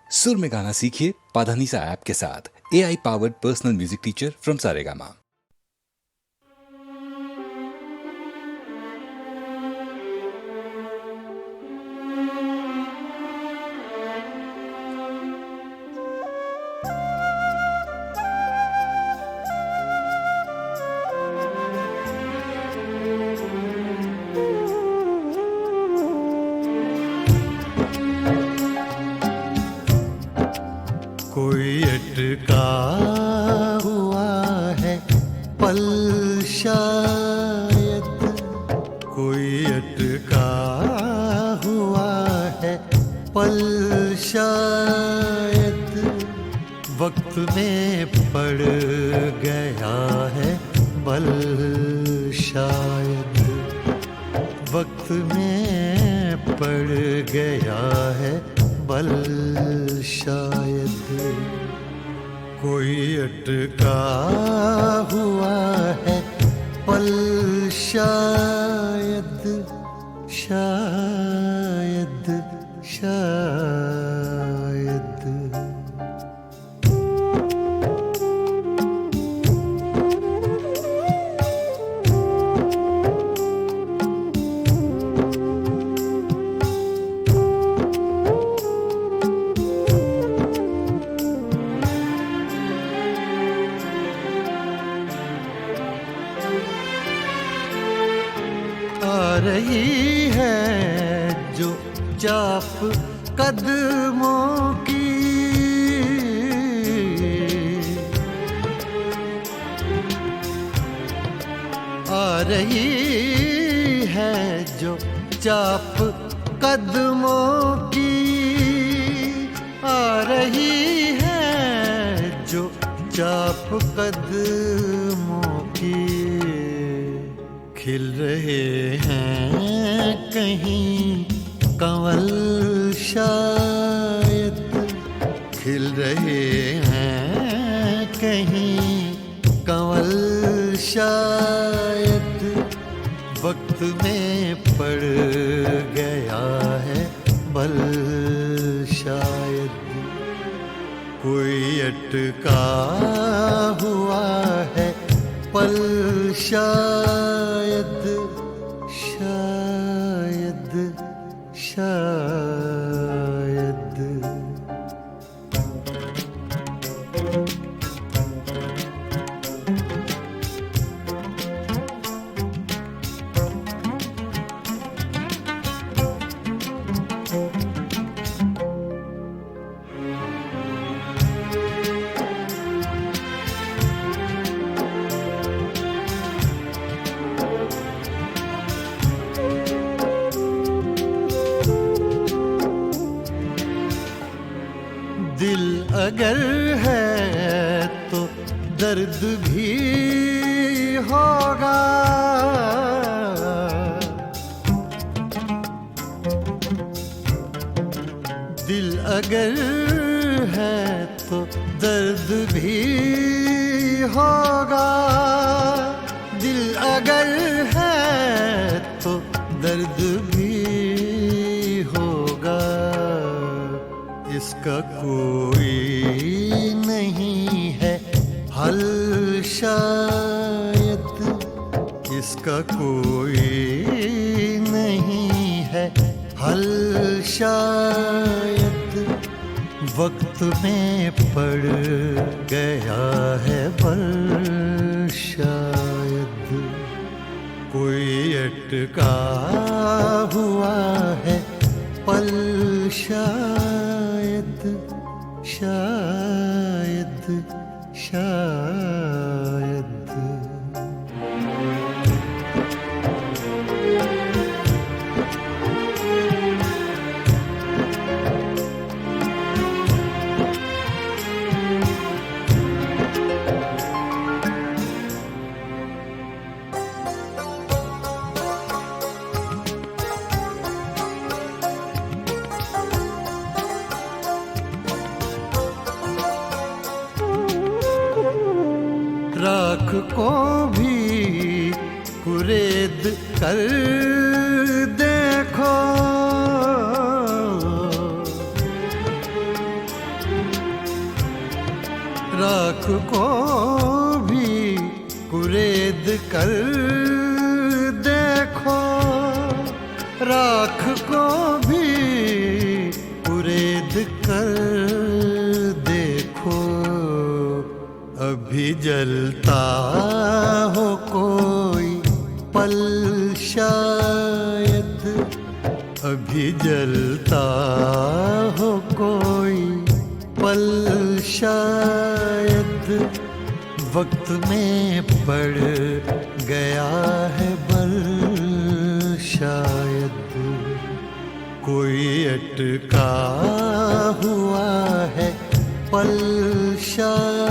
सुर में गाना सीखिए पाधानीसा ऐप के साथ। AI powered personal music teacher from Saregama. कोई अटका हुआ है पल शायद, कोई अटका हुआ है पल शायद, वक्त में पड़ गया है बल शायद, वक्त में पड़ गया है बल शायद। कोई अटका हुआ है पल शायद, शायद शायद। आ रही है जो चाप कदमों की, आ रही है जो चाप कदमों की, आ रही है जो चाप कदमों की। खिल रहे हैं कहीं कंवल शायद, खिल रहे हैं कहीं कंवल शायद, वक्त में पड़ गया है बल शायद। कोई अटका हुआ है पल शायद, शायद शायद। दिल अगर है तो दर्द भी होगा, दिल अगर है तो दर्द भी होगा, दिल अगर है तो दर्द भी होगा। इसका कोई नहीं है हल शायद, इसका कोई नहीं है हल शायद, वक्त में पड़ गया है बल शायद। कोई अटका हुआ है पल शायद, शायद शायद। राख को भी कुरेद कर देखो, राख को भी कुरेद कर देखो, राख को भी कुरेद कर देखो, अभी जलता हो कोई पल शायद, अभी जलता हो कोई पल शायद, वक्त में पड़ गया है बल शायद, कोई अटका हुआ है पल शायद।